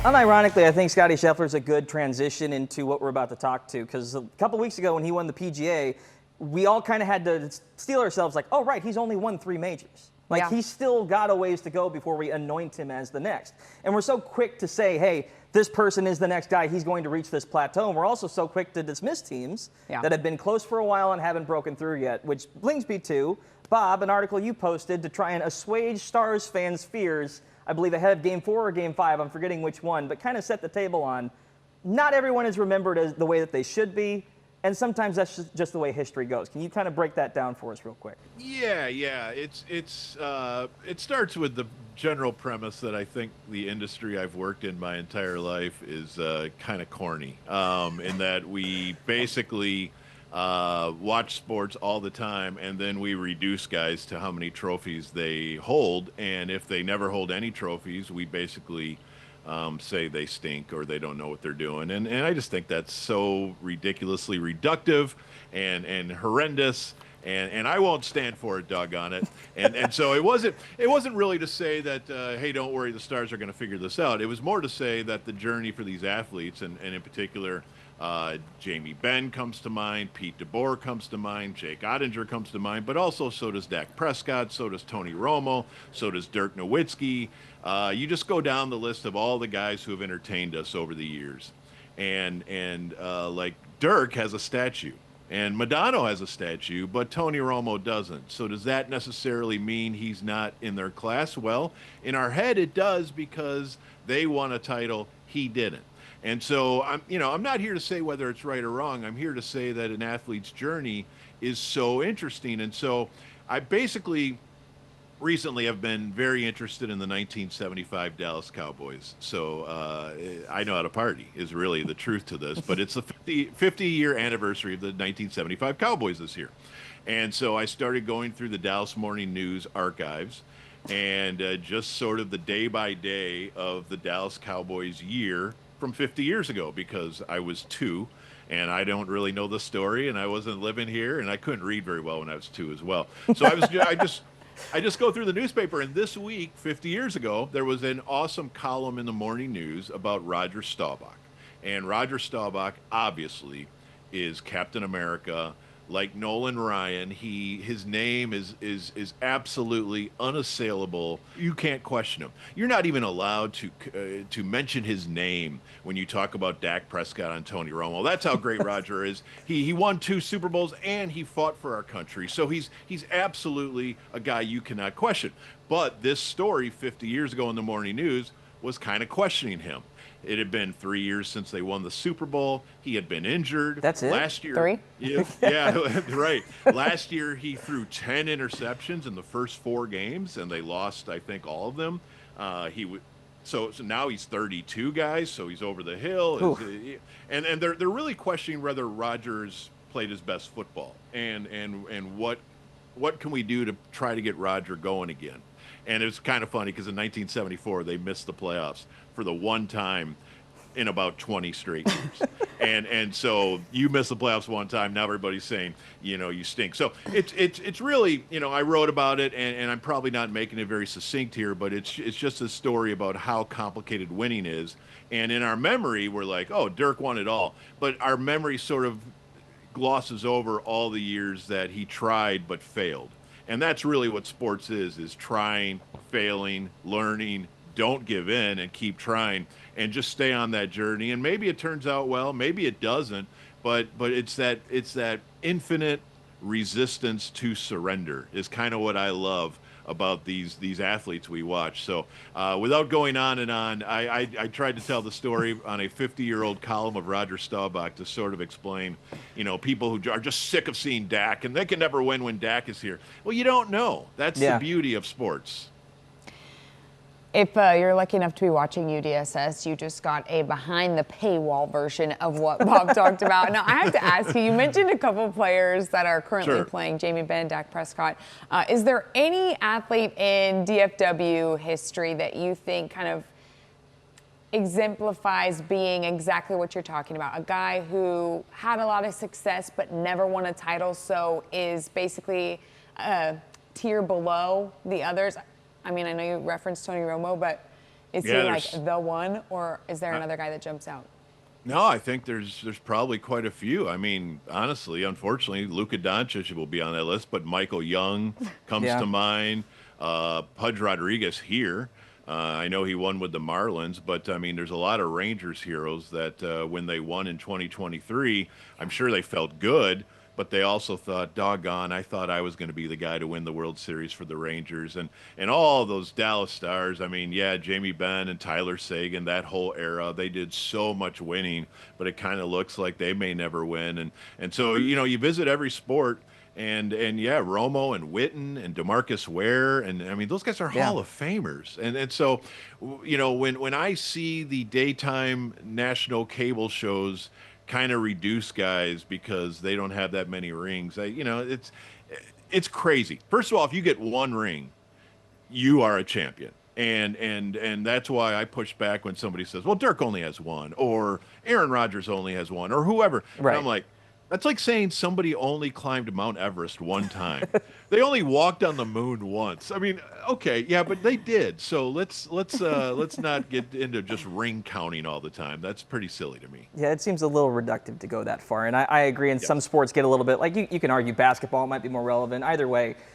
Unironically, I think Scotty Scheffler's a good transition into what we're about to talk to, because a couple weeks ago when he won the PGA, we all kind of had to steel ourselves like, oh, right, he's only won 3 majors. Like, Yeah. he's still got a ways to go before we anoint him as the next. And we're so quick to say, hey, this person is the next guy, he's going to reach this plateau. And we're also so quick to dismiss teams that have been close for a while and haven't broken through yet, which brings me to, Bob, an article you posted to try and assuage Stars fans' fears, I believe ahead of Game 4 or Game 5, I'm forgetting which one, but kind of set the table on not everyone is remembered as the way that they should be, and sometimes that's just the way history goes. Can you kind of break that down for us real quick? Yeah. It starts with the general premise that I think the industry I've worked in my entire life is kind of corny, in that we basically watch sports all the time, and then we reduce guys to how many trophies they hold, and if they never hold any trophies, we basically say they stink or they don't know what they're doing, and I just think that's so ridiculously reductive and horrendous, and I won't stand for it, doggone it. And so it wasn't really to say that hey, don't worry, the Stars are going to figure this out. It was more to say that the journey for these athletes, and in particular Jamie Benn comes to mind, Pete DeBoer comes to mind, Jake Ottinger comes to mind, but also so does Dak Prescott, so does Tony Romo, so does Dirk Nowitzki. You just go down the list of all the guys who have entertained us over the years. And like Dirk has a statue, and Modano has a statue, but Tony Romo doesn't. So does that necessarily mean he's not in their class? Well, in our head it does, because they won a title, he didn't. And so I'm not here to say whether it's right or wrong. I'm here to say that an athlete's journey is so interesting. And so I basically recently have been very interested in the 1975 Dallas Cowboys. So I know how to party is really the truth to this, but it's the 50-year anniversary of the 1975 Cowboys this year. And so I started going through the Dallas Morning News archives, and just sort of the day by day of the Dallas Cowboys year from 50 years ago, because I was 2 and I don't really know the story, and I wasn't living here, and I couldn't read very well when I was 2 as well. So I just go through the newspaper, and this week, 50 years ago, there was an awesome column in the Morning News about Roger Staubach. And Roger Staubach obviously is Captain America. Like Nolan Ryan, his name is absolutely unassailable. You can't question him. You're not even allowed to mention his name when you talk about Dak Prescott and Tony Romo. That's how great Roger is. He won 2 Super Bowls, and he fought for our country. So he's absolutely a guy you cannot question. But this story 50 years ago in the Morning News was kind of questioning him. It had been 3 years since they won the Super Bowl. He had been injured. That's it? Last year. 3? Yeah, right. Last year, he threw 10 interceptions in the first 4 games, and they lost, I think, all of them. So now he's 32, guys, so he's over the hill. And they're really questioning whether Rodgers played his best football, and what can we do to try to get Roger going again. And it's kind of funny, because in 1974, they missed the playoffs for the one time in about 20 straight years. and so you miss the playoffs one time, now everybody's saying, you stink. So it's really, I wrote about it, and I'm probably not making it very succinct here, but it's just a story about how complicated winning is. And in our memory, we're like, oh, Dirk won it all. But our memory sort of glosses over all the years that he tried but failed. And that's really what sports is trying, failing, learning. Don't give in and keep trying, and just stay on that journey. And maybe it turns out well, maybe it doesn't, but it's that infinite resistance to surrender is kind of what I love about these athletes we watch. So without going on and on, I tried to tell the story on a 50-year-old column of Roger Staubach to sort of explain, people who are just sick of seeing Dak, and they can never win when Dak is here. Well, you don't know. That's the beauty of sports. If you're lucky enough to be watching UDSS, you just got a behind the paywall version of what Bob talked about. Now, I have to ask you, you mentioned a couple of players that are currently playing, Jamie Benn, Dak Prescott. Is there any athlete in DFW history that you think kind of exemplifies being exactly what you're talking about? A guy who had a lot of success but never won a title, so is basically a tier below the others. I mean, I know you referenced Tony Romo, but Is he like the one, or is there another guy that jumps out? No, I think there's probably quite a few. I mean, honestly, unfortunately, Luka Doncic will be on that list, but Michael Young comes to mind. Pudge Rodriguez here. I know he won with the Marlins, but I mean, there's a lot of Rangers heroes that when they won in 2023, I'm sure they felt good, but they also thought, doggone, I thought I was going to be the guy to win the World Series for the Rangers. And all those Dallas Stars, I mean, yeah, Jamie Benn and Tyler Seguin, that whole era, they did so much winning, but it kind of looks like they may never win. And so, you know, you visit every sport, and yeah, Romo and Witten and DeMarcus Ware, and I mean, those guys are Hall of Famers. And so, you know, when I see the daytime national cable shows kind of reduce guys because they don't have that many rings, you know, it's crazy. First of all, if you get one ring, you are a champion. And that's why I push back when somebody says, well, Dirk only has one, or Aaron Rodgers only has one, or whoever. Right. And I'm like, that's like saying somebody only climbed Mount Everest one time. They only walked on the moon once. I mean, okay, yeah, but they did. So let's not get into just ring counting all the time. That's pretty silly to me. Yeah, it seems a little reductive to go that far. And I agree, in some sports get a little bit, like you can argue basketball might be more relevant. Either way,